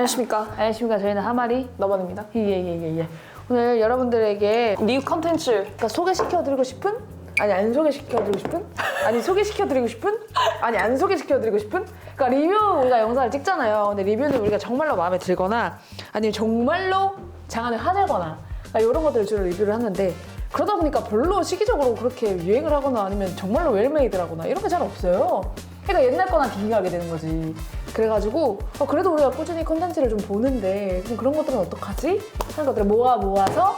안녕하십니까. 안녕하십니까. 저희는 하마리 너번입니다. 예. 오늘 여러분들에게 리뷰 컨텐츠. 그러니까 소개시켜드리고 싶은? 아니 안 소개시켜드리고 싶은? 아니 소개시켜드리고 싶은? 아니 안 소개시켜드리고 싶은? 그러니까 리뷰 우리가 영상을 찍잖아요. 근데 리뷰는 우리가 정말로 마음에 들거나 아니면 정말로 장안을 하늘거나 그러니까 이런 것들을 주로 리뷰를 하는데 그러다 보니까 별로 시기적으로 그렇게 유행을 하거나 아니면 정말로 웰메이드라거나 이런 게 잘 없어요. 그러니까 옛날 거나 비교하게 되는 거지. 그래가지고 그래도 우리가 꾸준히 콘텐츠를 좀 보는데 그럼 그런 것들은 어떡하지? 하는 것들을 모아서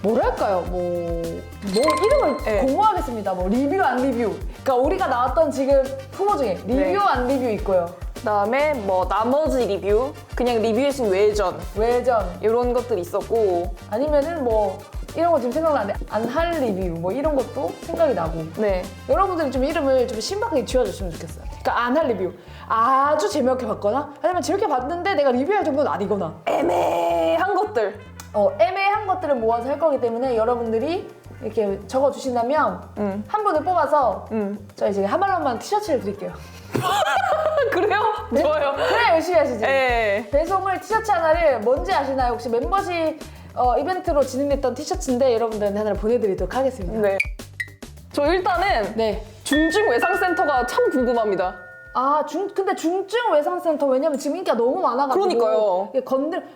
뭐랄까요? 뭐 이름을 네. 공모하겠습니다. 뭐 리뷰 안 리뷰. 그러니까 우리가 나왔던 지금 후보 중에 리뷰 네. 안 리뷰 있고요. 그다음에 뭐 나머지 리뷰, 그냥 리뷰의 신 외전 외전 이런 것들이 있었고. 아니면은 뭐 이런 거 지금 생각나는데 안 할 리뷰 뭐 이런 것도 생각이 나고. 네. 여러분들이 좀 이름을 좀 신박하게 지어줬으면 좋겠어요. 그러니까 안 할 리뷰. 아주 재미없게 봤거나 아니면 재밌게 봤는데 내가 리뷰할 정도는 아니거나 애매한 것들. 애매한 것들을 모아서 할 거기 때문에 여러분들이 이렇게 적어주신다면 한 분을 뽑아서 저희 지금 하말런만 티셔츠를 드릴게요. 그래요? 네? 좋아요. 그래 열심히 하시지. 네. 배송을 티셔츠 하나를 뭔지 아시나요? 혹시 멤버십 이벤트로 진행됐던 티셔츠인데 여러분들한테 하나를 보내드리도록 하겠습니다. 네. 저 일단은 네. 중증 외상센터가 참 궁금합니다. 근데 중증 외상센터 왜냐면 지금 인기가 너무 많아가지고 그러니까요. 이게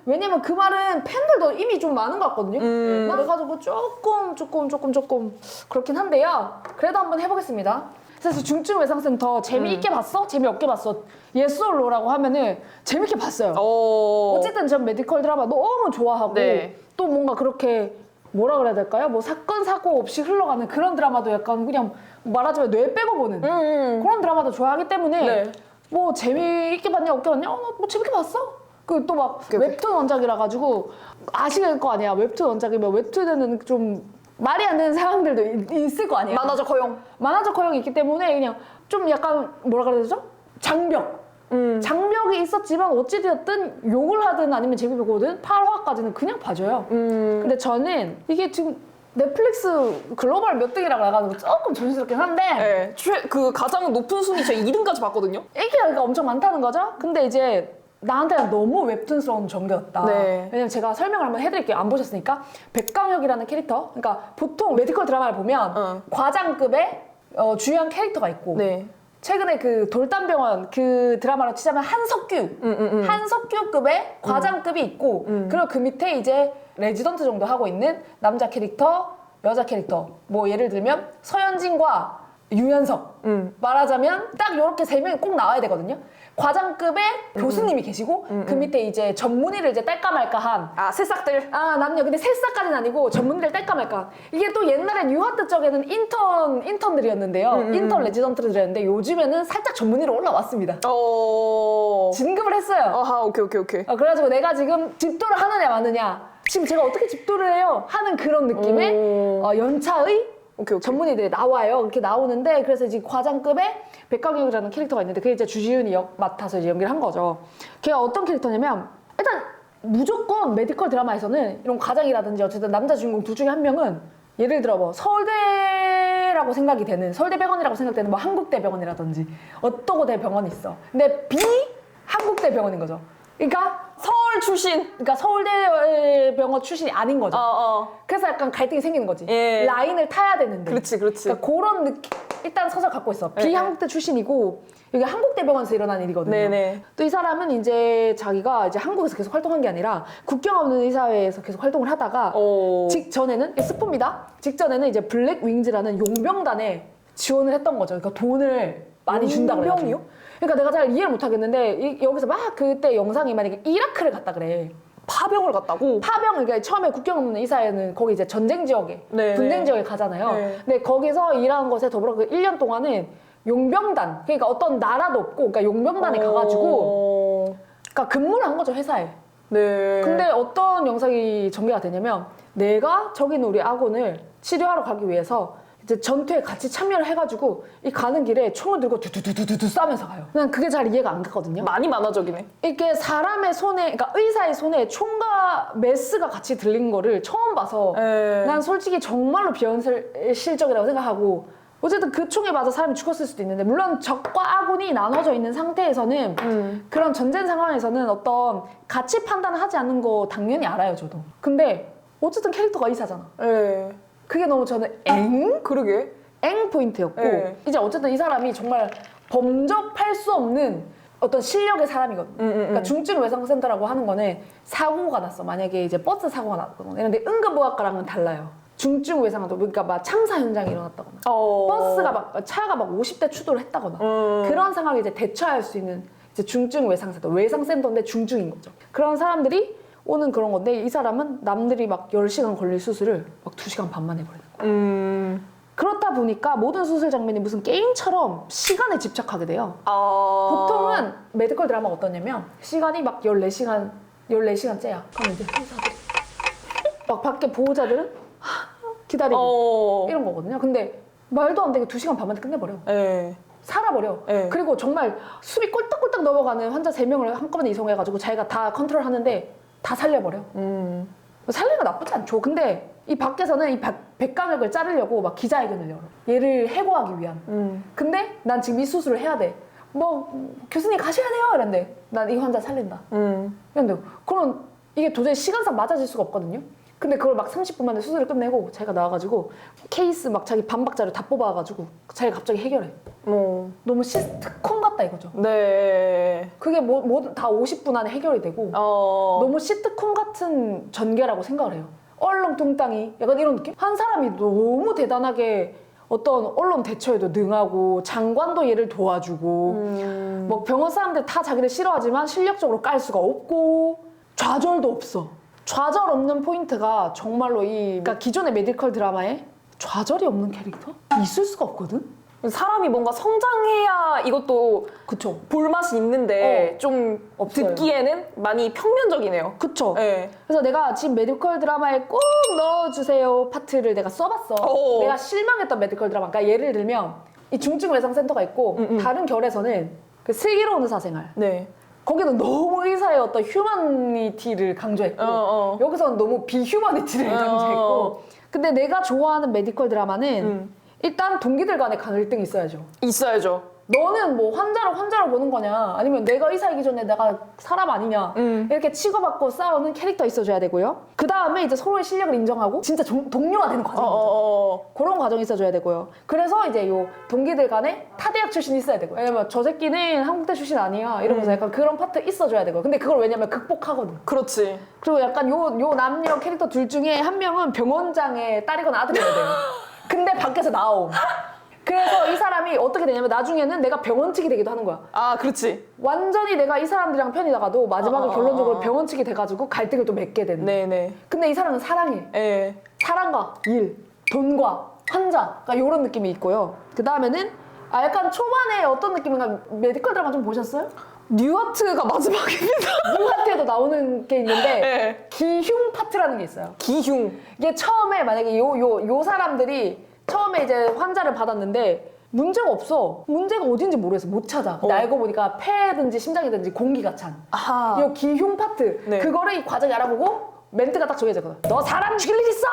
왜냐면 그 말은 팬들도 이미 좀 많은 것 같거든요. 그래가지고 조금 그렇긴 한데요. 그래도 한번 해보겠습니다. 그래서 중증 외상센터 재미있게 봤어? 재미없게 봤어? 예스 or 노라고 하면은 재밌게 봤어요. 어쨌든 전 메디컬 드라마 너무 좋아하고 네. 또 뭔가 그렇게 뭐라 그래야 될까요? 뭐 사건 사고 없이 흘러가는 그런 드라마도 약간 그냥 말하자면 뇌 빼고 보는 그런 드라마도 좋아하기 때문에 네. 뭐 재미있게 봤냐 없게 봤냐? 뭐 재밌게 봤어. 그 또 막 웹툰 원작이라 가지고 아실 거 아니야. 웹툰 원작이면 웹툰에는 좀 말이 안 되는 상황들도 있을 거 아니야. 만화적 허용. 만화적 허용이 있기 때문에 그냥 좀 약간 뭐라 그래야 되죠? 장벽이 있었지만 어찌되었든 욕을 하든 아니면 재미를 보든 8화까지는 그냥 봐줘요. 근데 저는 이게 지금 넷플릭스 글로벌 몇 등이라고 해가지고 조금 조심스럽긴 한데 네. 그 가장 높은 순위 제 2등까지 봤거든요. 인기가 엄청 많다는 거죠? 근데 이제 나한테는 너무 웹툰스러운 전개였다. 네. 왜냐면 제가 설명을 한번 해드릴게요. 안 보셨으니까. 백강혁이라는 캐릭터. 그러니까 보통 메디컬 드라마를 보면 과장급의 주요한 캐릭터가 있고 네. 최근에 그 돌담병원 그 드라마로 치자면 한석규급의 과장급이 있고 그리고 그 밑에 이제 레지던트 정도 하고 있는 남자 캐릭터, 여자 캐릭터 뭐 예를 들면 서현진과 유연석 말하자면 딱 이렇게 세 명이 꼭 나와야 되거든요. 과장급의 교수님이 계시고 그 밑에 이제 전문의를 이제 딸까 말까한 새싹들. 남녀 근데 새싹까지는 아니고 전문의를 딸까 말까 이게 또 옛날엔 유하트 쪽에는 인턴들이었는데요. 인턴 레지던트들이었는데 요즘에는 살짝 전문의로 올라왔습니다. 진급을 했어요. 아하, 오케이. 그래가지고 내가 지금 집도를 하느냐 마느냐 지금 제가 어떻게 집도를 해요? 하는 그런 느낌의 연차의 오케이. 전문의들이 나와요. 이렇게 나오는데 그래서 이제 과장급의 백강혁이라는 캐릭터가 있는데 그게 이제 주지훈이 맡아서 이제 연기를 한 거죠. 걔가 어떤 캐릭터냐면 일단 무조건 메디컬 드라마에서는 이런 과장이라든지 어쨌든 남자 주인공 둘 중에 한 명은 예를 들어 뭐 서울대라고 생각이 되는 서울대병원이라고 생각되는 뭐 한국대병원이라든지 어떠고 대병원이 있어. 근데 한국대병원인 거죠. 그러니까 서울 출신. 그러니까 서울대병원 출신이 아닌 거죠. 그래서 약간 갈등이 생기는 거지. 예. 라인을 타야 되는데. 그렇지. 그러니까 그런 느낌 일단 서사 갖고 있어. 비한국대 출신이고 여기 한국대병원에서 일어난 일이거든요. 네네. 또 이 사람은 이제 자기가 이제 한국에서 계속 활동한 게 아니라 국경 없는 의사회에서 계속 활동을 하다가 직전에는 스포입니다. 직전에는 이제 블랙 윙즈라는 용병단에 지원을 했던 거죠. 그러니까 돈을 많이 준다 그래요. 용병이요? 그러니까 내가 잘 이해를 못 하겠는데 여기서 막 그때 영상이 만약에 이라크를 갔다 그래. 파병을 갔다고? 그러니까 처음에 국경 없는 이사회는 거기 이제 전쟁 지역에 분쟁 지역에 가잖아요. 네. 근데 거기서 일하는 것에 더불어 그 1년 동안은 용병단 그러니까 어떤 나라도 없고 그러니까 용병단에 가가지고 그러니까 근무를 한 거죠 회사에. 네. 근데 어떤 영상이 전개가 되냐면 내가 저기 있는 우리 아군을 치료하러 가기 위해서 이제 전투에 같이 참여를 해가지고 이 가는 길에 총을 들고 두두두두두 싸면서 가요. 난 그게 잘 이해가 안 갔거든요. 많이 만화적이네. 이게 사람의 손에, 그러니까 의사의 손에 총과 메스가 같이 들린 거를 처음 봐서 난 솔직히 정말로 비현실적이라고 생각하고 어쨌든 그 총에 맞아 사람이 죽었을 수도 있는데 물론 적과 아군이 나눠져 있는 상태에서는 그런 전쟁 상황에서는 어떤 가치 판단을 하지 않는 거 당연히 알아요 저도. 근데 어쨌든 캐릭터가 의사잖아. 네. 그게 너무 저는 엥? 그러게. 엥 포인트였고 네. 이제 어쨌든 이 사람이 정말 범접할 수 없는 어떤 실력의 사람이거든. 그러니까 중증 외상센터라고 하는 거는 사고가 났어. 만약에 이제 버스 사고가 났거든. 그런데 응급의학과랑은 달라요. 중증 외상센터 그러니까 막 참사 현장이 일어났다거나 버스가 막 차가 막 50대 추돌을 했다거나 그런 상황에 이제 대처할 수 있는 이제 중증 외상센터 외상센터인데 중증인 거죠. 그런 사람들이 오는 그런 건데 이 사람은 남들이 막 10시간 걸릴 수술을 막 2시간 반 만에 버리는 거야. 그렇다 보니까 모든 수술 장면이 무슨 게임처럼 시간에 집착하게 돼요. 보통은 메디컬 드라마가 어떠냐면 시간이 막 14시간째야. 그럼 이제 의사들이 막 밖에 보호자들은 기다리고 이런 거거든요. 근데 말도 안 되게 2시간 반 만에 끝내버려. 네. 살아버려. 네. 그리고 정말 숨이 꼴딱꼴딱 넘어가는 환자 3명을 한꺼번에 이송해가지고 자기가 다 컨트롤하는데 다 살려버려. 살리는 거 나쁘지 않죠. 근데 이 밖에서는 이 백강액을 자르려고 막 기자회견을 열어. 얘를 해고하기 위한. 근데 난 지금 이 수술을 해야 돼. 뭐 교수님 가셔야 돼요. 이랬는데 난 이 환자 살린다. 이랬는데 그럼 이게 도저히 시간상 맞아질 수가 없거든요. 근데 그걸 막 30분 만에 수술을 끝내고 자기가 나와가지고 케이스 막 자기 반박자를 다 뽑아가지고 자기가 갑자기 해결해. 너무 시트콤 같다 이거죠. 네. 그게 뭐 다 50분 안에 해결이 되고 너무 시트콤 같은 전개라고 생각을 해요. 얼렁뚱땅이 약간 이런 느낌? 한 사람이 너무 대단하게 어떤 언론 대처에도 능하고 장관도 얘를 도와주고 뭐 병원 사람들 다 자기를 싫어하지만 실력적으로 깔 수가 없고 좌절도 없어. 좌절 없는 포인트가 정말로 그러니까 기존의 메디컬 드라마에 좌절이 없는 캐릭터? 있을 수가 없거든? 사람이 뭔가 성장해야 이것도 그쵸. 볼맛이 있는데 좀 없어요. 듣기에는 많이 평면적이네요. 그쵸. 네. 그래서 내가 지금 메디컬 드라마에 꼭 넣어주세요 파트를 내가 써봤어. 내가 실망했던 메디컬 드라마. 그러니까 예를 들면 이 중증 외상센터가 있고 다른 결에서는 그 슬기로운 의사생활. 네. 거기는 너무 의사의 어떤 휴머니티를 강조했고 여기서는 너무 비휴머니티를 강조했고 근데 내가 좋아하는 메디컬 드라마는 일단 동기들 간에 갈등이 있어야죠. 있어야죠. 너는 뭐 환자로 보는 거냐 아니면 내가 의사이기 전에 내가 사람 아니냐 이렇게 치고받고 싸우는 캐릭터 있어줘야 되고요. 그 다음에 이제 서로의 실력을 인정하고 진짜 동료가 되는 과정이죠. 그런 과정이 있어줘야 되고요. 그래서 이제 요 동기들 간에 타대학 출신이 있어야 되고요. 왜냐면 저 새끼는 한국대 출신 아니야 이러면서 약간 그런 파트 있어줘야 되고요. 근데 그걸 왜냐면 극복하거든. 그렇지. 그리고 약간 요 남녀 캐릭터 둘 중에 한 명은 병원장의 딸이거나 아들이어야 돼요. 근데 밖에서 나옴. 그래서 이 사람이 어떻게 되냐면 나중에는 내가 병원 측이 되기도 하는 거야. 아, 그렇지. 완전히 내가 이 사람들이랑 편이 나가도 마지막에 결론적으로 병원 측이 돼가지고 갈등을 또 맺게 되는. 네네. 근데 이 사람은 사랑해. 네. 사랑과 일, 돈과 환자. 그러니까 이런 느낌이 있고요. 그 다음에는 약간 초반에 어떤 느낌인가 메디컬 드라마 좀 보셨어요? 뉴하트가 마지막입니다. 뉴하트에도 나오는 게 있는데 네. 기흉 파트라는 게 있어요. 기흉. 이게 처음에 만약에 요 사람들이 처음에 이제 환자를 받았는데 문제가 없어. 문제가 어딘지 모르겠어. 못 찾아. 근데 알고 보니까 폐든지 심장이든지 공기가 찬. 아하. 요 기흉 파트. 네. 그거를 이 과정이 알아보고 멘트가 딱 정해졌거든. 너 사람 죽일 일 있어!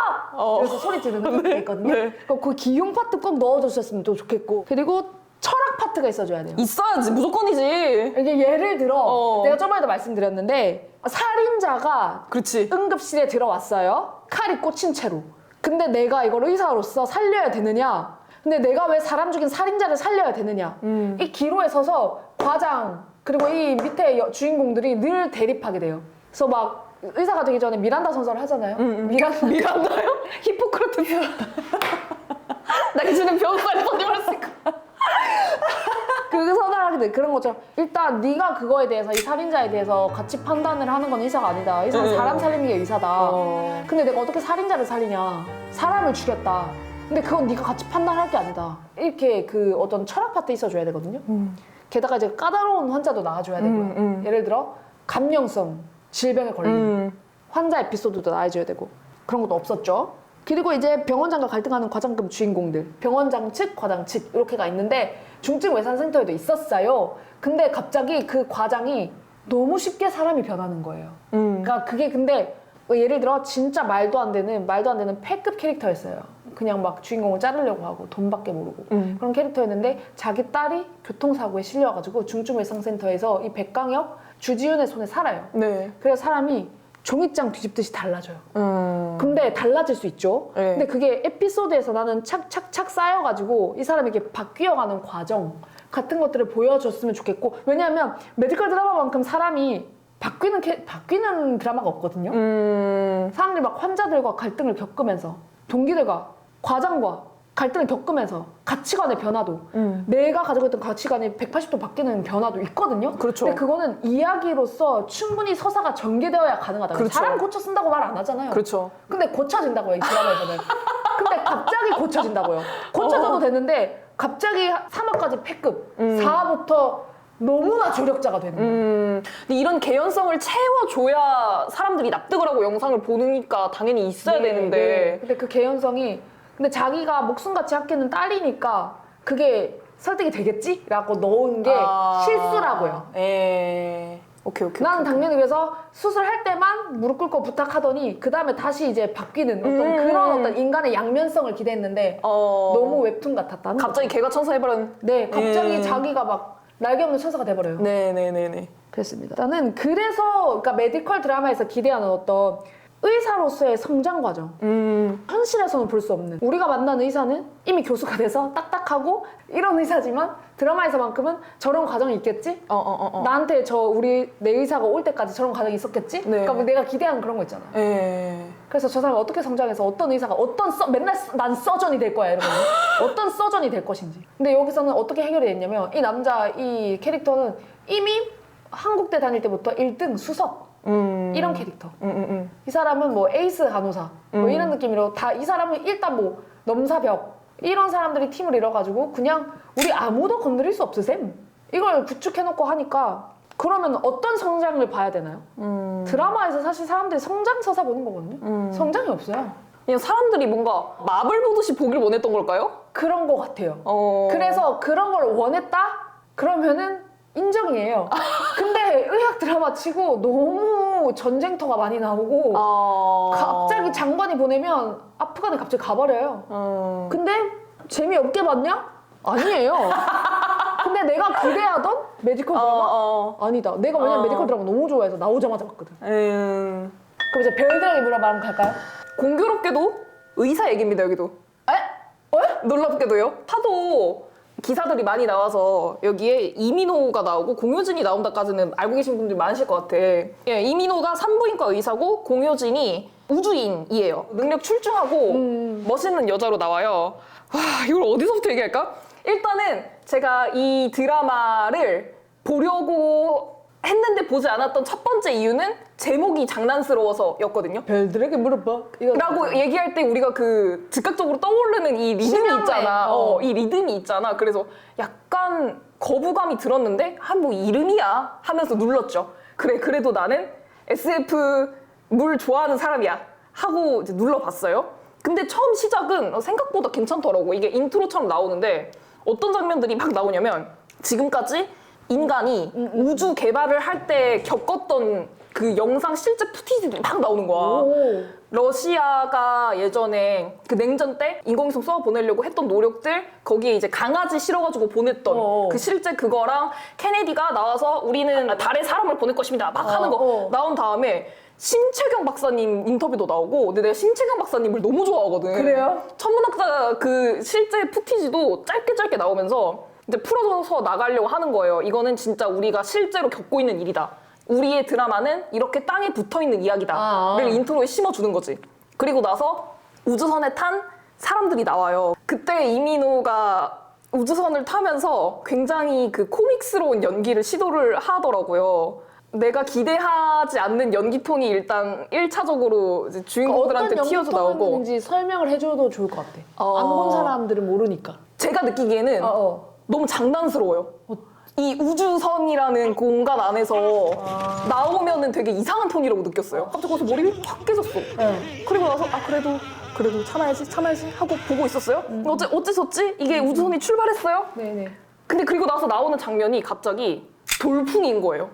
그래서 소리 지르는 게 있거든요. 네. 그 기흉 파트 꼭 넣어줬으면 또 좋겠고. 그리고 철학 파트가 있어줘야 돼요. 있어야지. 무조건이지. 이게 예를 들어 내가 저번에도 말씀드렸는데 살인자가 그렇지. 응급실에 들어왔어요. 칼이 꽂힌 채로. 근데 내가 이걸 의사로서 살려야 되느냐? 근데 내가 왜 사람 죽인 살인자를 살려야 되느냐? 이 기로에 서서 과장 그리고 이 밑에 주인공들이 늘 대립하게 돼요. 그래서 막 의사가 되기 전에 미란다 선서를 하잖아요. 미란다요? 히포크라테스. 나 이제는 배웠어야 번역했을까? 그 선언하게 돼. 그런 것처럼 일단 네가 그거에 대해서 이 살인자에 대해서 같이 판단을 하는 건 의사가 아니다. 의사는 사람 살리는 게 의사다. 근데 내가 어떻게 살인자를 살리냐? 사람을 죽였다. 근데 그건 네가 같이 판단할 게 아니다. 이렇게 그 어떤 철학 파트 있어줘야 되거든요. 게다가 이제 까다로운 환자도 나와줘야 되고요. 예를 들어 감염성 질병에 걸린 환자 에피소드도 나와줘야 되고 그런 것도 없었죠. 그리고 이제 병원장과 갈등하는 과장급 주인공들 병원장 측, 과장 측 이렇게가 있는데 중증 외상센터에도 있었어요. 근데 갑자기 그 과장이 너무 쉽게 사람이 변하는 거예요. 그러니까 그게 근데 예를 들어 진짜 말도 안 되는 패급 캐릭터였어요. 그냥 막 주인공을 자르려고 하고 돈밖에 모르고 그런 캐릭터였는데 자기 딸이 교통사고에 실려가지고 중증외상센터에서 이 백강혁, 주지훈의 손에 살아요. 네. 그래서 사람이 종이장 뒤집듯이 달라져요. 근데 달라질 수 있죠. 네. 근데 그게 에피소드에서 나는 착착착 쌓여가지고 이 사람이 이렇게 바뀌어가는 과정 같은 것들을 보여줬으면 좋겠고 왜냐하면 메디컬 드라마만큼 사람이 바뀌는 드라마가 없거든요. 사람들이 막 환자들과 갈등을 겪으면서 동기들과 과장과 갈등을 겪으면서 가치관의 변화도 내가 가지고 있던 가치관이 180도 바뀌는 변화도 있거든요. 그렇죠. 근데 그거는 이야기로서 충분히 서사가 전개되어야 가능하다. 그렇죠. 사람 고쳐 쓴다고 말 안 하잖아요. 그렇죠. 근데 고쳐진다고요, 이 드라마에서는. 근데 갑자기 고쳐진다고요. 고쳐져도 되는데 갑자기 3화까지 패급, 4화부터 너무나 조력자가 되는 거예요. 근데 이런 개연성을 채워줘야 사람들이 납득을 하고 영상을 보니까 당연히 있어야 되는데. 근데 그 개연성이 근데 자기가 목숨같이 아끼는 딸이니까 그게 설득이 되겠지? 라고 넣은 게 실수라고요. 오케이. 나는 당연히 그래서 수술할 때만 무릎 꿇고 부탁하더니 그 다음에 다시 이제 바뀌는 어떤 그런 어떤 인간의 양면성을 기대했는데 너무 웹툰 같았다. 갑자기 개가 천사 해버린. 네, 갑자기 자기가 막 날개 없는 천사가 돼버려요. 네네네네. 그렇습니다. 나는 그래서 그러니까 메디컬 드라마에서 기대하는 어떤 의사로서의 성장 과정 현실에서는 볼 수 없는 우리가 만난 의사는 이미 교수가 돼서 딱딱하고 이런 의사지만 드라마에서만큼은 저런 과정이 있겠지? 나한테 내 의사가 올 때까지 저런 과정이 있었겠지? 네. 그러니까 내가 기대하는 그런 거 있잖아. 그래서 저 사람이 어떻게 성장해서 어떤 의사가 맨날 난 서전이 될 거야 이러면 어떤 서전이 될 것인지. 근데 여기서는 어떻게 해결이 됐냐면 이 캐릭터는 이미 한국대 다닐 때부터 1등 수석 이런 캐릭터. 이 사람은 뭐 에이스 간호사 뭐 이런 느낌으로 다 이 사람은 일단 뭐 넘사벽 이런 사람들이 팀을 이뤄가지고 그냥 우리 아무도 건드릴 수 없으셈 이걸 구축해놓고 하니까 그러면 어떤 성장을 봐야 되나요? 드라마에서 사실 사람들이 성장 서사 보는 거거든요. 성장이 없어요. 그냥 사람들이 뭔가 마블 보듯이 보길 원했던 걸까요? 그런 거 같아요. 그래서 그런 걸 원했다? 그러면은 인정이에요. 근데 의학 드라마 치고 너무 전쟁터가 많이 나오고 갑자기 장관이 보내면 아프간에 갑자기 가버려요. 근데 재미없게 봤냐? 아니에요. 근데 내가 기대하던 메디컬 드라마? 아니다. 내가 왜냐면 메디컬 드라마 너무 좋아해서 나오자마자 봤거든. 그럼 이제 별들에게 물어봐 한번 갈까요? 공교롭게도 의사 얘기입니다, 여기도. 놀랍게도요. 하도 기사들이 많이 나와서 여기에 이민호가 나오고 공효진이 나온다까지는 알고 계신 분들이 많으실 것 같아. 예, 이민호가 산부인과 의사고 공효진이 우주인이에요. 능력 출중하고 멋있는 여자로 나와요. 와, 이걸 어디서부터 얘기할까? 일단은 제가 이 드라마를 보려고 했는데 보지 않았던 첫 번째 이유는 제목이 장난스러워서였거든요. 별들에게 물어봐. 라고 얘기할 때 우리가 그 즉각적으로 떠오르는 이 리듬이 있잖아. 이 리듬이 있잖아. 그래서 약간 거부감이 들었는데 뭐 이름이야 하면서 눌렀죠. 그래도 나는 SF물 좋아하는 사람이야 하고 이제 눌러봤어요. 근데 처음 시작은 생각보다 괜찮더라고. 이게 인트로처럼 나오는데 어떤 장면들이 막 나오냐면 지금까지 인간이 우주 개발을 할 때 겪었던 그 영상 실제 푸티지들이 막 나오는 거야. 러시아가 예전에 그 냉전 때 인공위성 쏘아 보내려고 했던 노력들 거기에 이제 강아지 실어가지고 보냈던 그 실제 그거랑 케네디가 나와서 우리는 달에 사람을 보낼 것입니다 막 하는 거 나온 다음에 심채경 박사님 인터뷰도 나오고 근데 내가 심채경 박사님을 너무 좋아하거든. 그래요? 천문학자 그 실제 푸티지도 짧게 나오면서 이제 풀어서 나가려고 하는 거예요. 이거는 진짜 우리가 실제로 겪고 있는 일이다. 우리의 드라마는 이렇게 땅에 붙어있는 이야기다를 인트로에 심어주는 거지. 그리고 나서 우주선에 탄 사람들이 나와요. 그때 이민호가 우주선을 타면서 굉장히 그 코믹스러운 연기를 시도를 하더라고요. 내가 기대하지 않는 연기 톤이 일단 1차적으로 이제 주인공들한테 튀어서 나오고 어떤 연기 톤인지 설명을 해줘도 좋을 것 같아. 안 본 사람들은 모르니까. 제가 느끼기에는 너무 장난스러워요. 이 우주선이라는 공간 안에서 나오면은 되게 이상한 톤이라고 느꼈어요. 갑자기 거기서 머리 확 깨졌어. 그리고 나서 그래도 참아야지 하고 보고 있었어요. 어째서지? 이게 우주선이 출발했어요? 네네. 근데 그리고 나서 나오는 장면이 갑자기 돌풍인 거예요.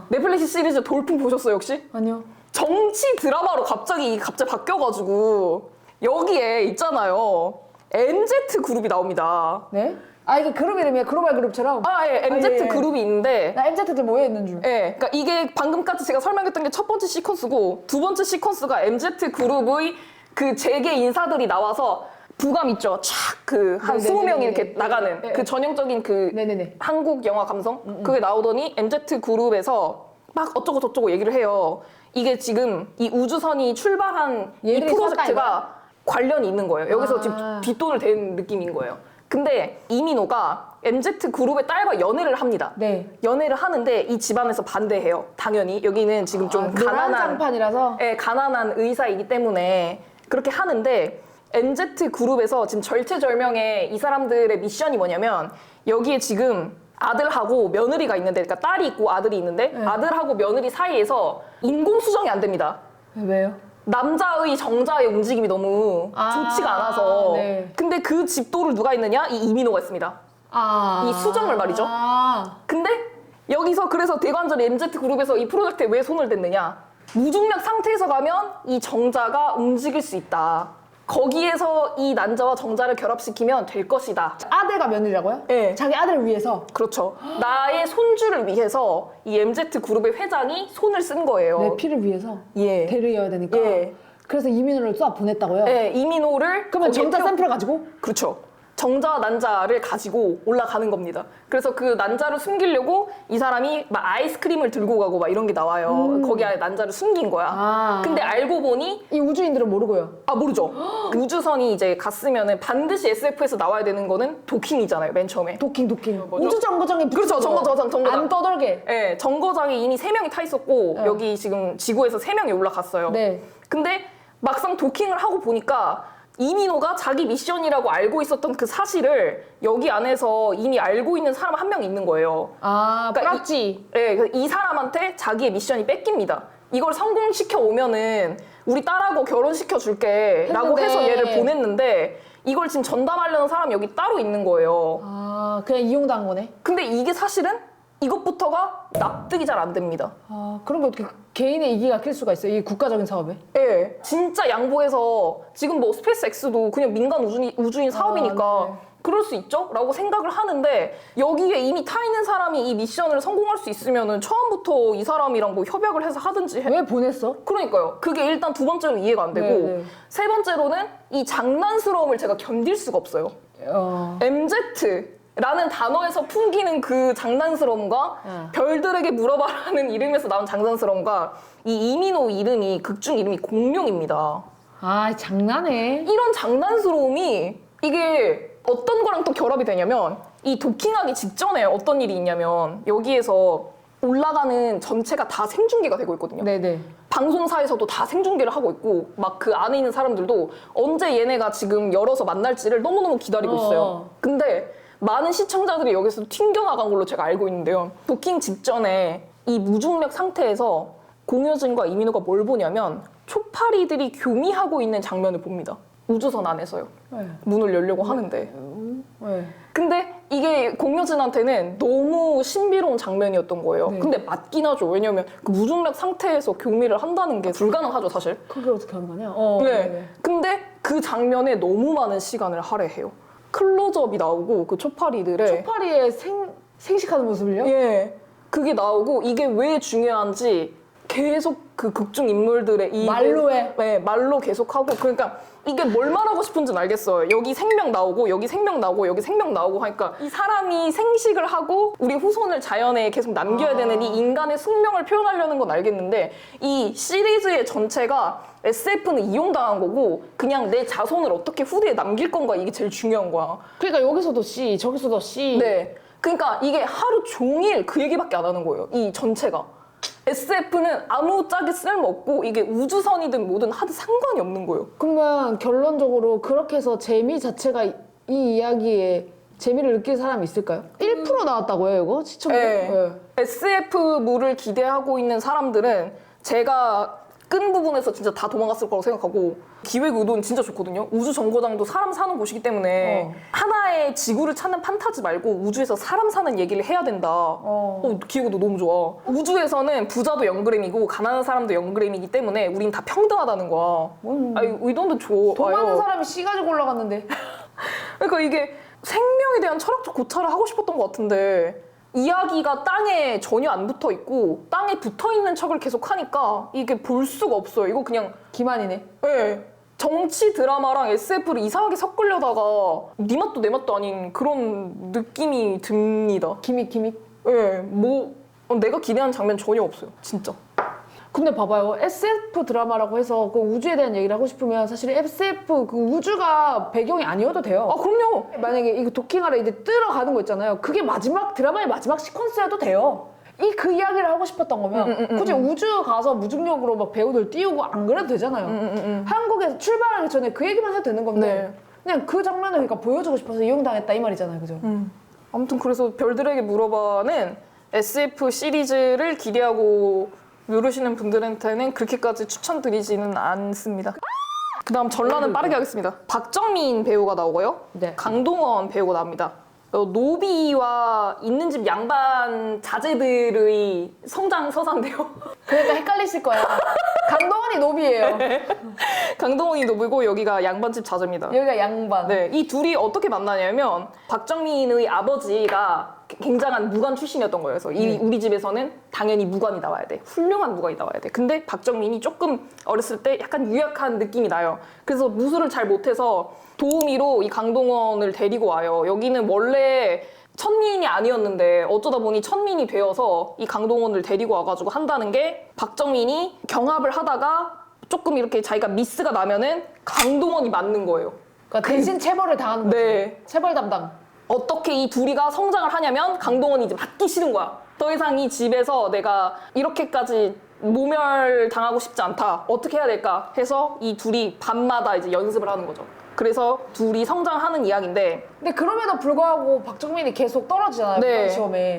넷플릭스 시리즈 돌풍 보셨어요 혹시? 아니요. 정치 드라마로 갑자기 바뀌어가지고 여기에 있잖아요. MZ 그룹이 나옵니다. 네? 아 이게 그룹 이름이에요? 글로벌 그룹처럼? 아, 예, MZ 아, 예, 예. 그룹이 있는데 나 MZ들 모여 있는 줄. 예, 그러니까 이게 방금까지 제가 설명했던 게 첫 번째 시퀀스고 두 번째 시퀀스가 MZ 그룹의 그 재계 인사들이 나와서 부감 있죠. 촥 그 한 네네네네. 20명이 이렇게 나가는 네. 그 전형적인 그 네네네. 한국 영화 감성 그게 나오더니 MZ 그룹에서 막 어쩌고 저쩌고 얘기를 해요. 이게 지금 이 우주선이 출발한 이 얘들이 프로젝트가 관련이 있는 거예요. 여기서 아. 지금 뒷돈을 댄 느낌인 거예요. 근데 이민호가 MZ 그룹의 딸과 연애를 합니다. 네. 연애를 하는데 이 집안에서 반대해요. 당연히 여기는 지금 좀 노란 가난한 장판이라서. 예, 가난한 의사이기 때문에 그렇게 하는데 MZ 그룹에서 지금 절체절명의 이 사람들의 미션이 뭐냐면 여기에 지금 아들하고 며느리가 있는데 그러니까 딸이 있고 아들이 있는데 네. 아들하고 며느리 사이에서 인공수정이 안 됩니다. 왜요? 남자의 정자의 움직임이 너무 좋지가 않아서. 네. 근데 그 집도를 누가 했느냐? 이 이민호가 했습니다. 이 수정을 말이죠. 근데 여기서 그래서 대관절 MZ 그룹에서 이 프로젝트에 왜 손을 댔느냐? 무중력 상태에서 가면 이 정자가 움직일 수 있다. 거기에서 이 난자와 정자를 결합시키면 될 것이다. 아들과 며느리라고요? 네. 자기 아들을 위해서. 그렇죠. 나의 손주를 위해서 이 MZ 그룹의 회장이 손을 쓴 거예요. 내 피를 위해서. 예. 대를 이어야 되니까. 예. 그래서 이민호를 쏘아 보냈다고요? 예, 이민호를 그러면 거기에 정자 태워- 샘플을 가지고? 그렇죠. 정자와 난자를 가지고 올라가는 겁니다. 그래서 그 난자를 숨기려고 이 사람이 막 아이스크림을 들고 가고 막 이런 게 나와요. 거기 안에 난자를 숨긴 거야. 아. 근데 알고 보니 이 우주인들은 모르고요. 아 모르죠. 우주선이 이제 갔으면은 반드시 SF에서 나와야 되는 거는 도킹이잖아요. 맨 처음에. 도킹. 뭐죠? 우주 정거장에 그렇죠. 정거장. 안 떠돌게. 예, 정거장에 이미 3명이 타 있었고 여기 지금 지구에서 3명이 올라갔어요. 네. 근데 막상 도킹을 하고 보니까 이민호가 자기 미션이라고 알고 있었던 그 사실을 여기 안에서 이미 알고 있는 사람 한 명 있는 거예요. 아, 그러니까 뿌락지. 이 사람한테 자기의 미션이 뺏깁니다. 이걸 성공시켜 오면은 우리 딸하고 결혼시켜 줄게 라고 했는데. 해서 얘를 보냈는데 이걸 지금 전담하려는 사람이 여기 따로 있는 거예요. 아, 그냥 이용당한 거네. 근데 이게 사실은 이것부터가 납득이 잘 안 됩니다. 아, 그런 게 어떻게 개인의 이기가 낄 수가 있어요? 이 국가적인 사업에? 예, 진짜 양보해서 지금 뭐 스페이스X도 그냥 민간 우주인 사업이니까 네. 그럴 수 있죠? 라고 생각을 하는데 여기에 이미 타 있는 사람이 이 미션을 성공할 수 있으면은 처음부터 이 사람이랑 뭐 협약을 해서 하든지 왜 보냈어? 그러니까요. 그게 일단 두 번째로 이해가 안 되고 네. 세 번째로는 이 장난스러움을 제가 견딜 수가 없어요. MZ라는 단어에서 풍기는 그 장난스러움과 별들에게 물어봐라는 이름에서 나온 장난스러움과 이 이민호 이름이 극중 이름이 공룡입니다. 아, 장난해. 이런 장난스러움이 이게 어떤 거랑 또 결합이 되냐면 이 도킹하기 직전에 어떤 일이 있냐면 여기에서 올라가는 전체가 다 생중계가 되고 있거든요. 네네. 방송사에서도 다 생중계를 하고 있고 막 그 안에 있는 사람들도 언제 얘네가 지금 열어서 만날지를 너무너무 기다리고 있어요. 근데 많은 시청자들이 여기서 튕겨나간 걸로 제가 알고 있는데요. 도킹 직전에 이 무중력 상태에서 공효진과 이민호가 뭘 보냐면 초파리들이 교미하고 있는 장면을 봅니다. 우주선 안에서요. 네. 문을 열려고 하는데. 네. 근데 이게 공효진한테는 너무 신비로운 장면이었던 거예요. 네. 근데 맞긴 하죠. 왜냐면 그 무중력 상태에서 교미를 한다는 게 불가능하죠, 사실. 그게 어떻게 하는 거냐? 네. 근데 그 장면에 너무 많은 시간을 할애해요. 클로즈업이 나오고 그 초파리들의 초파리의 생식하는 모습을요? 예. 그게 나오고 이게 왜 중요한지 계속 그 극중 인물들의 이 말로 해. 네, 말로 계속하고 그러니까 이게 뭘 말하고 싶은지는 알겠어요. 여기 생명 나오고 여기 생명 나오고 여기 생명 나오고 하니까 이 사람이 생식을 하고 우리 후손을 자연에 계속 남겨야 되는 이 인간의 숙명을 표현하려는 건 알겠는데 이 시리즈의 전체가 SF는 이용당한 거고 그냥 내 자손을 어떻게 후대에 남길 건가 이게 제일 중요한 거야. 그러니까 여기서도 C, 저기서도 C. 네. 그러니까 이게 하루 종일 그 얘기밖에 안 하는 거예요. 이 전체가. SF는 아무짝에 쓸모없고 이게 우주선이든 뭐든 하도 상관이 없는 거예요. 그러면 결론적으로 그렇게 해서 재미 자체가 이 이야기에 재미를 느낄 사람이 있을까요? 1% 나왔다고요, 이거? 시청률? 네. SF물을 기대하고 있는 사람들은 제가 끈 부분에서 진짜 다 도망갔을 거라고 생각하고 기획 의도는 진짜 좋거든요. 우주 정거장도 사람 사는 곳이기 때문에 하나의 지구를 찾는 판타지 말고 우주에서 사람 사는 얘기를 해야 된다. 기획 의도 너무 좋아. 우주에서는 부자도 영그램이고 가난한 사람도 영그램이기 때문에 우린 다 평등하다는 거야. 아니, 의도도 좋아요. 돈 많은 사람이 씨 가지고 올라갔는데. 그러니까 이게 생명에 대한 철학적 고찰을 하고 싶었던 것 같은데 이야기가 땅에 전혀 안 붙어 있고 땅에 붙어 있는 척을 계속 하니까 이게 볼 수가 없어요. 이거 그냥 기만이네. 네. 정치 드라마랑 SF를 이상하게 섞으려다가 네 맛도 내 맛도 아닌 그런 느낌이 듭니다. 기믹. 네. 뭐 내가 기대하는 장면 전혀 없어요. 진짜. 근데 봐봐요. SF 드라마라고 해서 그 우주에 대한 얘기를 하고 싶으면 사실 SF 그 우주가 배경이 아니어도 돼요. 아 그럼요. 만약에 이거 도킹하러 이제 뜨러 가는 거 있잖아요. 그게 마지막 드라마의 마지막 시퀀스여도 돼요. 그 이야기를 하고 싶었던 거면 굳이 우주 가서 무중력으로 막 배우들 띄우고 안 그래도 되잖아요. 한국에서 출발하기 전에 그 얘기만 해도 되는 건데 네. 그냥 그 장면을 그러니까 보여주고 싶어서 이용당했다 이 말이잖아요. 그죠? 아무튼 그래서 별들에게 물어봐는 SF 시리즈를 기대하고 누르시는 분들한테는 그렇게까지 추천드리지는 않습니다. 그 다음 전라는 빠르게 하겠습니다. 박정민 배우가 나오고요. 네. 강동원 배우가 나옵니다. 노비와 있는 집 양반 자제들의 성장 서사인데요. 그러니까 헷갈리실 거야. 강동원이 노비예요. 강동원이 노비고 여기가 양반집 자제입니다. 여기가 양반. 네, 이 둘이 어떻게 만나냐면 박정민의 아버지가 굉장한 무관 출신이었던 거예요. 그래서 우리 집에서는 당연히 무관이 나와야 돼. 훌륭한 무관이 나와야 돼. 근데 박정민이 조금 어렸을 때 약간 유약한 느낌이 나요. 그래서 무술을 잘 못해서 도우미로 이 강동원을 데리고 와요. 여기는 원래 천민이 아니었는데 어쩌다 보니 천민이 되어서 이 강동원을 데리고 와가지고 한다는 게 박정민이 경합을 하다가 조금 이렇게 자기가 미스가 나면은 강동원이 맞는 거예요. 그러니까 대신 체벌을 당하는 거죠. 네. 체벌 담당. 어떻게 이 둘이가 성장을 하냐면 강동원이 이제 맞기 싫은 거야. 더 이상 이 집에서 내가 이렇게까지 모멸당하고 싶지 않다. 어떻게 해야 될까 해서 이 둘이 밤마다 이제 연습을 하는 거죠. 그래서 둘이 성장하는 이야기인데 근데 그럼에도 불구하고 박정민이 계속 떨어지잖아요. 네. 무관 시험에.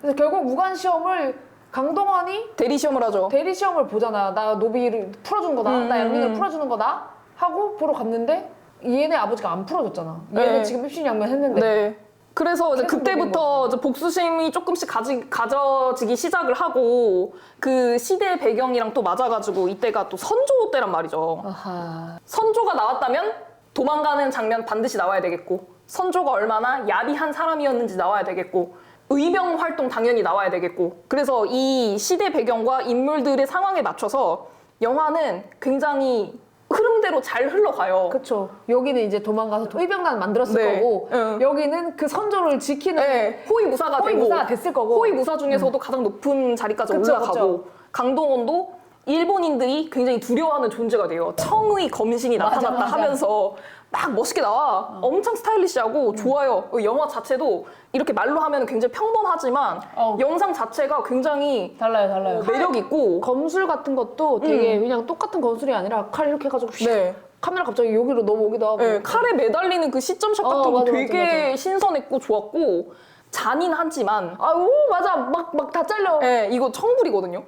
그래서 결국 무관 시험을 강동원이 대리 시험을 하죠. 대리 시험을 보잖아. 나 노비를 풀어준 거다. 나 영민을 풀어주는 거다. 하고 보러 갔는데 얘네 아버지가 안 풀어줬잖아. 얘네 네. 지금 입신양면 했는데. 네. 그래서 이제 계속 그때부터 이제 복수심이 조금씩 가져지기 시작을 하고 그 시대 배경이랑 또 맞아가지고 이때가 또 선조 때란 말이죠. 아하. 선조가 나왔다면 도망가는 장면 반드시 나와야 되겠고 선조가 얼마나 야비한 사람이었는지 나와야 되겠고 의병 활동 당연히 나와야 되겠고 그래서 이 시대 배경과 인물들의 상황에 맞춰서 영화는 굉장히 흐름대로 잘 흘러가요. 그쵸. 여기는 이제 도망가서 의병단 만들었을 네. 거고 응. 여기는 그 선조를 지키는 네, 호위무사가 호위무사가 됐을 거고. 호위무사 중에서도 가장 높은 자리까지 그쵸, 올라가고 그쵸. 강동원도 일본인들이 굉장히 두려워하는 존재가 돼요. 청의 검신이 나타났다 맞아. 하면서 막 멋있게 나와. 엄청 스타일리시하고 좋아요. 영화 자체도 이렇게 말로 하면 굉장히 평범하지만 영상 자체가 굉장히 달라요. 매력 있고 검술 같은 것도 되게 그냥 똑같은 검술이 아니라 칼 이렇게 해가지고 휙 네. 카메라 갑자기 여기로 넘어오기도 하고. 네, 칼에 매달리는 그 시점샷 같은 거 맞아, 되게 맞아. 신선했고 좋았고 잔인하지만 맞아. 막 다 잘려. 네, 이거 청불이거든요.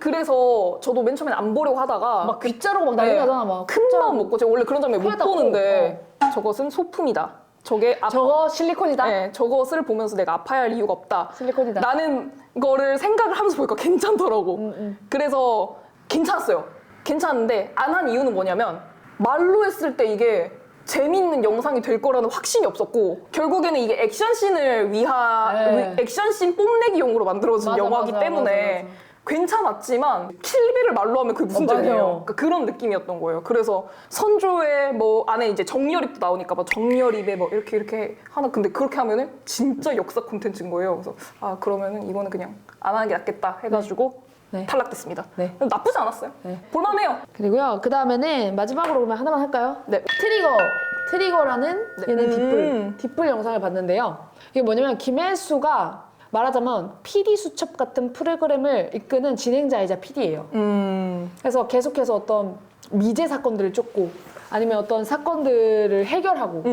그래서 저도 맨 처음엔 안 보려고 하다가 막 귀자로 막 난리 나잖아. 막. 큰 마음 먹고 제가 원래 그런 장면 못 코에다 보는데 저것은 소품이다. 저거 실리콘이다. 네, 저것을 보면서 내가 아파야 할 이유가 없다. 실리콘이다. 라는 거를 생각을 하면서 보니까 괜찮더라고. 그래서 괜찮았어요. 괜찮은데 안 한 이유는 뭐냐면 말로 했을 때 이게 재밌는 영상이 될 거라는 확신이 없었고 결국에는 이게 액션씬을 네. 액션씬 뽐내기용으로 만들어진 맞아, 영화이기 맞아, 때문에 맞아. 괜찮았지만 킬비를 말로 하면 그게 무슨 맞아요. 죄예요. 그러니까 그런 느낌이었던 거예요. 그래서 선조의 뭐 안에 이제 정렬입도 나오니까 막 정렬입에 뭐 이렇게 하나 근데 그렇게 하면은 진짜 역사 콘텐츠인 거예요. 그래서 그러면은 이거는 그냥 안 하는 게 낫겠다 해가지고 네. 탈락됐습니다. 네. 나쁘지 않았어요. 네. 볼만해요. 그리고요. 그 다음에는 마지막으로 그러면 하나만 할까요? 네. 트리거라는 네. 얘는 뒷불 영상을 봤는데요. 이게 뭐냐면 김혜수가 말하자면 PD 수첩 같은 프로그램을 이끄는 진행자이자 PD예요. 그래서 계속해서 어떤 미제 사건들을 쫓고 아니면 어떤 사건들을 해결하고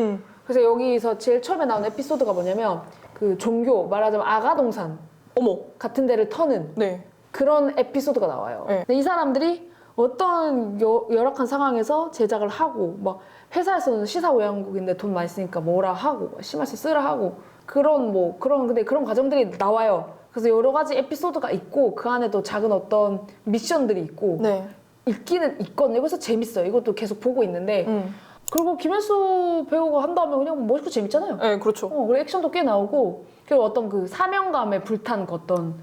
그래서 여기서 제일 처음에 나온 에피소드가 뭐냐면 그 종교 말하자면 아가동산 어머. 같은 데를 터는 네. 그런 에피소드가 나와요. 네. 근데 이 사람들이 어떤 열악한 상황에서 제작을 하고 막 회사에서는 시사오양국인데 돈 많이 쓰니까 뭐라 하고 심할수 쓰라 하고 근데 그런 과정들이 나와요. 그래서 여러 가지 에피소드가 있고 그 안에도 작은 어떤 미션들이 있고 네. 있기는 있거든요. 그래서 재밌어요. 이것도 계속 보고 있는데 그리고 김혜수 배우가 한다면 그냥 멋있고 재밌잖아요. 네, 그렇죠. 그리고 액션도 꽤 나오고 그리고 어떤 그 사명감에 불탄 그 어떤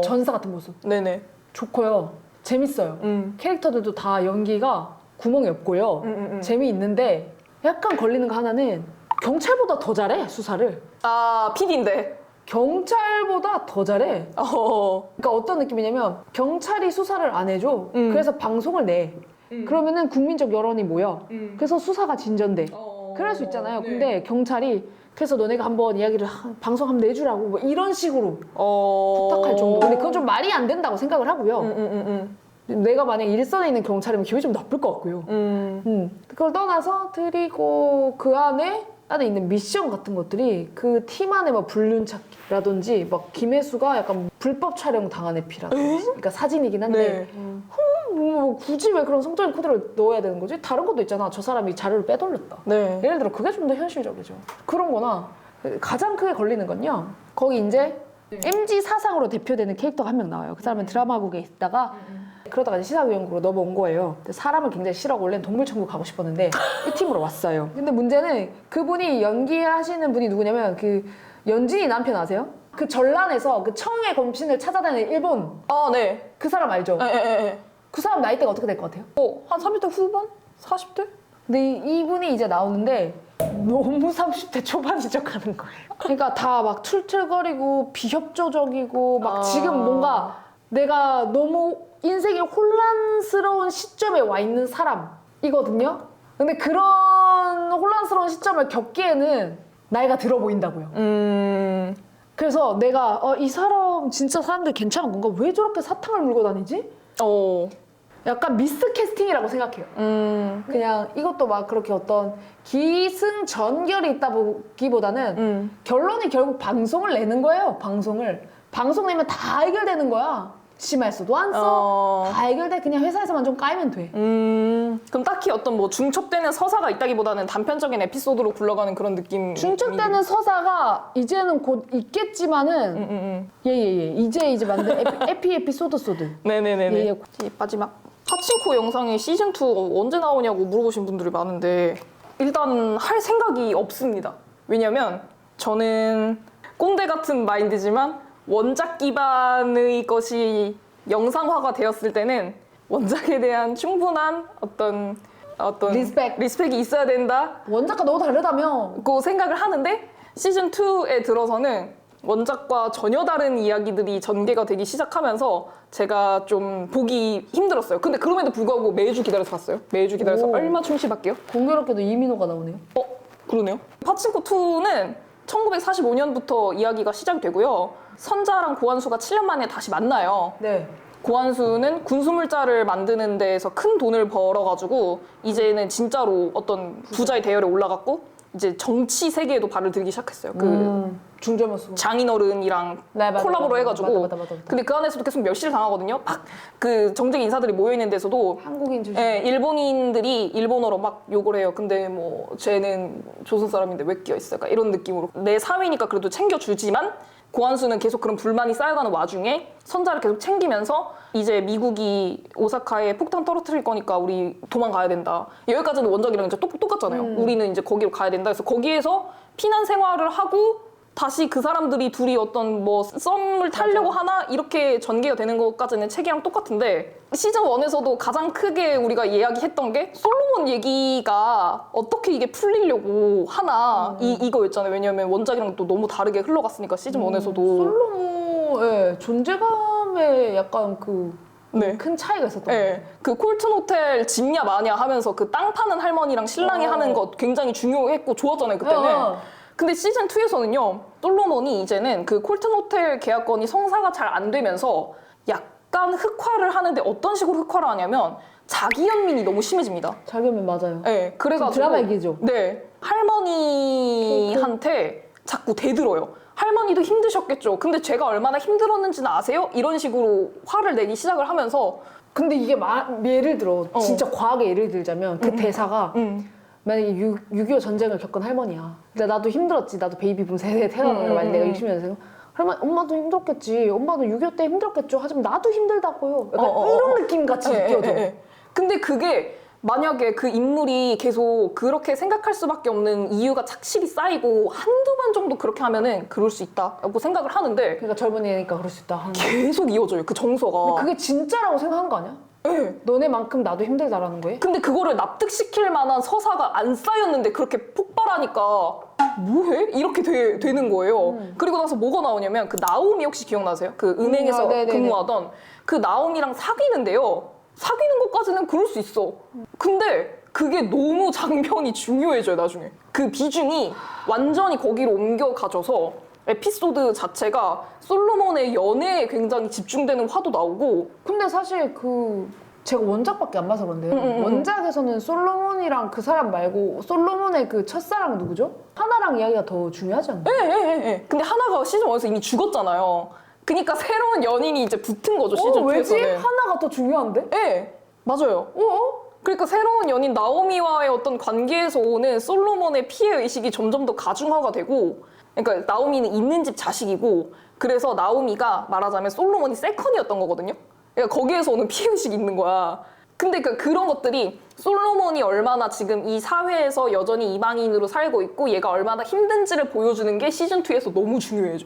전사 같은 모습 네네. 좋고요. 재밌어요. 캐릭터들도 다 연기가 구멍이 없고요. 재미있는데 약간 걸리는 거 하나는 경찰보다 더 잘해 수사를. 아, PD인데. 경찰보다 더 잘해. 그러니까 어떤 느낌이냐면 경찰이 수사를 안 해줘. 그래서 방송을 내. 그러면은 국민적 여론이 모여. 그래서 수사가 진전돼. 그럴 수 있잖아요. 네. 근데 경찰이 그래서 너네가 한번 이야기를 방송 한번 내주라고 뭐 이런 식으로 부탁할 정도. 근데 그건 좀 말이 안 된다고 생각을 하고요. 내가 만약에 일선에 있는 경찰이면 기분이 좀 나쁠 것 같고요. 그걸 떠나서 드리고 그 안에 있는 미션 같은 것들이 그 팀 안에 막 불륜찾기라든지 막 김혜수가 약간 불법 촬영 당한 에피라든지 그러니까 사진이긴 한데 뭐 굳이 왜 그런 성적인 코드를 넣어야 되는 거지? 다른 것도 있잖아. 저 사람이 자료를 빼돌렸다. 네. 예를 들어 그게 좀 더 현실적이죠. 그런 거나 가장 크게 걸리는 건요. 거기 이제 MG 사상으로 대표되는 캐릭터가 한 명 나와요. 그 사람은 드라마국에 있다가 그러다가 이제 시사위원국으로 넘어온 거예요. 근데 사람을 굉장히 싫어하고 원래는 동물천국 가고 싶었는데 이 팀으로 왔어요. 근데 문제는 그분이 연기하시는 분이 누구냐면 그 연진이 남편 아세요? 그 전란에서 그 청의 검신을 찾아다니는 일본 아, 네. 그 사람 알죠? 예. 그 사람 나이대가 어떻게 될 것 같아요? 한 30대 후반? 40대? 근데 이분이 이제 나오는데 너무 30대 초반인 척하는 거예요. 그러니까 다 막 툴툴거리고 비협조적이고 막 지금 뭔가 내가 너무 인생이 혼란스러운 시점에 와 있는 사람이거든요. 근데 그런 혼란스러운 시점을 겪기에는 나이가 들어 보인다고요. 그래서 내가 이 사람 진짜 사람들 괜찮은 건가? 왜 저렇게 사탕을 물고 다니지? 약간 미스 캐스팅이라고 생각해요. 그냥 이것도 막 그렇게 어떤 기승전결이 있다 보기보다는 결론이 결국 방송을 내는 거예요. 방송 내면 다 해결되는 거야. 심할 수도 안 써. 다 해결돼. 그냥 회사에서만 좀 까이면 돼. 그럼 딱히 어떤 뭐 중첩되는 서사가 있다기보다는 단편적인 에피소드로 굴러가는 그런 느낌. 중첩되는 서사가 이제는 곧 있겠지만은 이제 만든 에피소드. 네네네네. 예. 마지막 파친코 영상의 시즌2 언제 나오냐고 물어보신 분들이 많은데 일단 할 생각이 없습니다. 왜냐면 저는 꼰대 같은 마인드지만 원작 기반의 것이 영상화가 되었을 때는 원작에 대한 충분한 어떤 리스펙이 있어야 된다. 원작과 너무 다르다며. 고 생각을 하는데 시즌2에 들어서는 원작과 전혀 다른 이야기들이 전개가 되기 시작하면서 제가 좀 보기 힘들었어요. 근데 그럼에도 불구하고 매주 기다려서 봤어요. 매주 기다려서 오. 얼마 충실할게요. 공교롭게도 이민호가 나오네요. 그러네요. 파친코2는 1945년부터 이야기가 시작되고요. 선자랑 고한수가 7년 만에 다시 만나요. 네. 고한수는 군수물자를 만드는 데에서 큰 돈을 벌어가지고 이제는 진짜로 어떤 부자의 대열에 올라갔고 이제 정치 세계에도 발을 들기 시작했어요. 중저모수. 장인어른이랑 맞아, 콜라보를 해가지고. 맞아. 근데 그 안에서도 계속 멸시를 당하거든요. 막 그 정쟁 인사들이 모여있는 데서도 한국인 출신. 일본인들이 일본어로 막 욕을 해요. 근데 뭐 쟤는 조선 사람인데 왜 끼어있을까? 이런 느낌으로. 내 사위니까 그래도 챙겨주지만 고한수는 계속 그런 불만이 쌓여가는 와중에 선자를 계속 챙기면서 이제 미국이 오사카에 폭탄 떨어뜨릴 거니까 우리 도망가야 된다. 여기까지는 원작이랑 이제 똑같잖아요. 우리는 이제 거기로 가야 된다. 그래서 거기에서 피난 생활을 하고 다시 그 사람들이 둘이 어떤 뭐 썸을 타려고 하나 이렇게 전개가 되는 것까지는 책이랑 똑같은데 시즌 1에서도 가장 크게 우리가 이야기했던 게 솔로몬 얘기가 어떻게 이게 풀리려고 하나 이거였잖아요. 왜냐면 원작이랑 또 너무 다르게 흘러갔으니까 시즌 1에서도 솔로몬의 존재감에 약간 큰 차이가 있었던 것 같아요. 그 콜튼 호텔 집냐 마냐 하면서 그 땅 파는 할머니랑 신랑이 하는 것 굉장히 중요했고 좋았잖아요 그때는. 근데 시즌 2에서는요 솔로몬이 이제는 그 콜튼 호텔 계약건이 성사가 잘 안 되면서 약간 흑화를 하는데 어떤 식으로 흑화를 하냐면 자기 연민이 너무 심해집니다. 자기 연민 맞아요. 그래가지고 드라마 얘기죠. 네, 할머니한테 자꾸 대들어요. 할머니도 힘드셨겠죠. 근데 제가 얼마나 힘들었는지는 아세요? 이런 식으로 화를 내기 시작을 하면서 근데 이게 예를 들어 진짜 과하게 예를 들자면 그 대사가 만약에 6.25 전쟁을 겪은 할머니야. 근데 나도 힘들었지. 나도 베이비붐 세대에 태어난 만약 내가 60년생. 할머니 엄마도 힘들었겠지. 엄마도 6.25 때 힘들었겠죠. 하지만 나도 힘들다고요. 약간 이런 느낌 같이 느껴져. 근데 그게 만약에 그 인물이 계속 그렇게 생각할 수밖에 없는 이유가 착실히 쌓이고 한두 번 정도 그렇게 하면은 그럴 수 있다고 생각을 하는데 그러니까 젊은 애니까 그럴 수 있다 하는 거. 계속 이어져요. 그 정서가. 그게 진짜라고 생각한 거 아니야? 네. 너네만큼 나도 힘들다라는 거에? 근데 그거를 납득시킬 만한 서사가 안 쌓였는데 그렇게 폭발하니까 뭐해? 이렇게 되는 거예요. 그리고 나서 뭐가 나오냐면 그 나오미 혹시 기억나세요? 그 은행에서 근무하던 그 나오미랑 사귀는데요. 사귀는 것까지는 그럴 수 있어. 근데 그게 너무 장면이 중요해져요, 나중에. 그 비중이 완전히 거기로 옮겨가져서 에피소드 자체가 솔로몬의 연애에 굉장히 집중되는 화도 나오고. 근데 사실 제가 원작밖에 안 봐서 그런데요. 원작에서는 솔로몬이랑 그 사람 말고 솔로몬의 그 첫사랑은 누구죠? 하나랑 이야기가 더 중요하지 않나요? 예. 근데 하나가 시즌 1에서 이미 죽었잖아요. 그러니까 새로운 연인이 이제 붙은 거죠, 시즌 2에서는. 왜지? 하나가 더 중요한데? 네, 맞아요. 그러니까 새로운 연인 나오미와의 어떤 관계에서 오는 솔로몬의 피해 의식이 점점 더 가중화가 되고, 그러니까 나오미는 있는 집 자식이고, 그래서 나오미가 말하자면 솔로몬이 세컨이었던 거거든요. 그러니까 거기에서 오는 피해 의식이 있는 거야. 근데 그런 것들이 솔로몬이 얼마나 지금 이 사회에서 여전히 이방인으로 살고 있고 얘가 얼마나 힘든지를 보여주는 게 시즌2에서 너무 중요해요.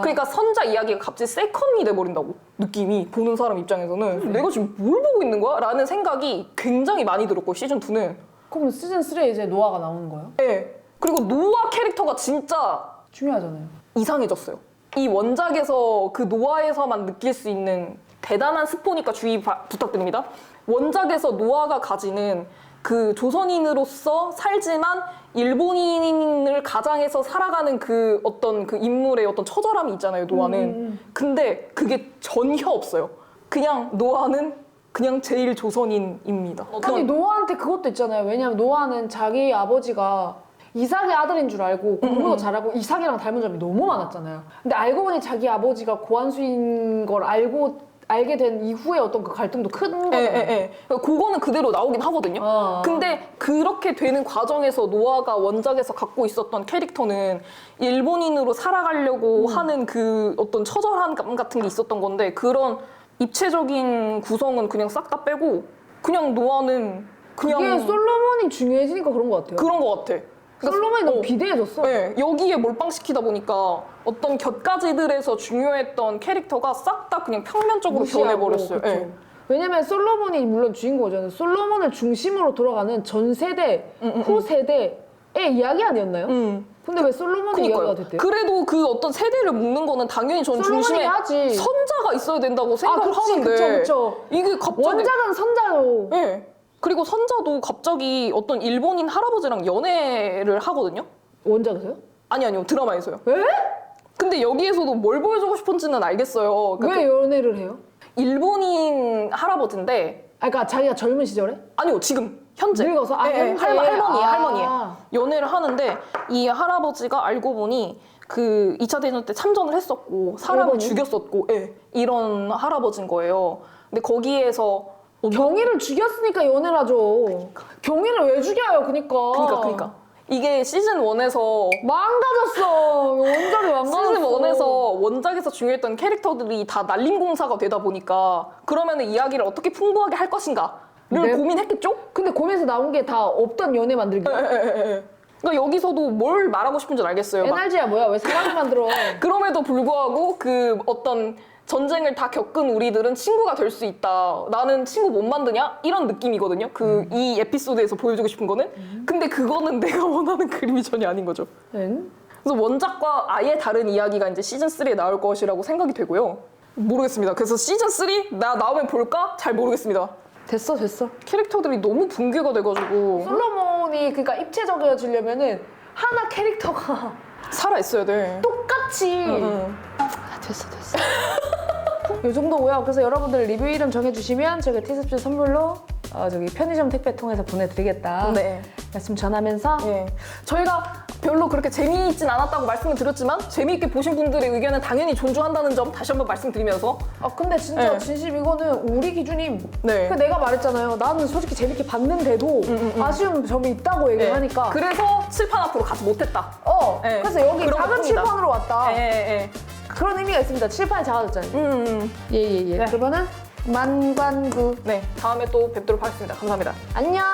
그러니까 선자 이야기가 갑자기 세컨이 돼버린다고. 느낌이 보는 사람 입장에서는 내가 지금 뭘 보고 있는 거야? 라는 생각이 굉장히 많이 들었고 시즌2는. 그럼 시즌3에 이제 노아가 나오는 거예요? 네. 그리고 노아 캐릭터가 진짜 중요하잖아요. 이상해졌어요. 이 원작에서 그 노아에서만 느낄 수 있는 대단한 스포니까 주의 부탁드립니다. 원작에서 노아가 가지는 그 조선인으로서 살지만 일본인을 가장해서 살아가는 그 어떤 그 인물의 어떤 처절함이 있잖아요, 노아는. 근데 그게 전혀 없어요. 그냥 노아는 그냥 제일 조선인입니다. 아니 노아한테 그것도 있잖아요. 왜냐면 노아는 자기 아버지가 이삭의 아들인 줄 알고 공부도 잘하고 이삭이랑 닮은 점이 너무 많았잖아요. 근데 알고 보니 자기 아버지가 고환수인 걸 알게 된 이후에 어떤 그 갈등도 큰 거잖아요. 그거는 그대로 나오긴 하거든요. 근데 그렇게 되는 과정에서 노아가 원작에서 갖고 있었던 캐릭터는 일본인으로 살아가려고 하는 그 어떤 처절함 같은 게 있었던 건데 그런 입체적인 구성은 그냥 싹 다 빼고 그냥 노아는 그냥 이게 솔로몬이 중요해지니까 그런 것 같아요. 그런 것 같아. 솔로몬이 너무 비대해졌어. 네, 여기에 몰빵시키다 보니까 어떤 곁가지들에서 중요했던 캐릭터가 싹 다 그냥 평면적으로 변해버렸어요. 네. 왜냐면 솔로몬이 물론 주인공이잖아요. 솔로몬을 중심으로 돌아가는 전 세대, 후 세대의 이야기 아니었나요? 근데 왜 솔로몬의 이야기가 됐대요? 그래도 그 어떤 세대를 묶는 거는 당연히 전 중심에 하지. 선자가 있어야 된다고 생각을 하는데 그쵸. 이게 갑자기 원작은 선자로. 네. 그리고 선자도 갑자기 어떤 일본인 할아버지랑 연애를 하거든요? 원작에서요? 아니요. 드라마에서요. 에? 근데 여기에서도 뭘 보여주고 싶은지는 알겠어요. 왜 연애를 해요? 일본인 할아버지인데 그러니까 자기가 젊은 시절에? 아니요, 지금 현재. 늙어서? 현재? 할머니예요. 연애를 하는데 이 할아버지가 알고 보니 그 2차 대전 때 참전을 했었고 사람을 일본인? 죽였었고 이런 할아버지인 거예요. 근데 거기에서 경위를 죽였으니까 연애를 하죠. 경위를 왜 죽여요? 그러니까 이게 시즌 1에서 망가졌어. 원작이 망가졌어. 시즌 1에서 원작에서 중요했던 캐릭터들이 다 날림공사가 되다 보니까 그러면 이야기를 어떻게 풍부하게 할 것인가를 고민했겠죠? 근데 고민해서 나온 게 다 없던 연애 만들기. 그러니까 여기서도 뭘 말하고 싶은지 알겠어요. NRG야 뭐야? 왜 사람을 만들어? 그럼에도 불구하고 그 어떤 전쟁을 다 겪은 우리들은 친구가 될 수 있다. 나는 친구 못 만드냐? 이런 느낌이거든요. 이 에피소드에서 보여주고 싶은 거는. 근데 그거는 내가 원하는 그림이 전혀 아닌 거죠. 응? 그래서 원작과 아예 다른 이야기가 이제 시즌 3에 나올 것이라고 생각이 되고요. 모르겠습니다. 그래서 시즌 3 나오면 볼까? 잘 모르겠습니다. 됐어. 캐릭터들이 너무 붕괴가 돼가지고 솔로몬이 그러니까 입체적이어지려면은 하나 캐릭터가 살아 있어야 돼. 똑같이. 됐어. 이 정도고요. 그래서 여러분들 리뷰 이름 정해주시면 저희가 티셔츠 선물로 저기 편의점 택배 통해서 보내드리겠다. 네. 말씀 전하면서 예. 저희가 별로 그렇게 재미있진 않았다고 말씀을 드렸지만 재미있게 보신 분들의 의견은 당연히 존중한다는 점 다시 한번 말씀드리면서 근데 진짜 네. 진심 이거는 우리 기준이 네. 그 내가 말했잖아요. 나는 솔직히 재밌게 봤는데도 아쉬운 점이 있다고 얘기를 네. 하니까 그래서 칠판 앞으로 가지 못했다. 네. 그래서 여기 그런 작은 것뿐이다. 칠판으로 왔다. 예. 그런 의미가 있습니다. 칠판이 작아졌잖아요. 예예예. 네. 그러면은 만관부 네. 다음에 또 뵙도록 하겠습니다. 감사합니다. 안녕.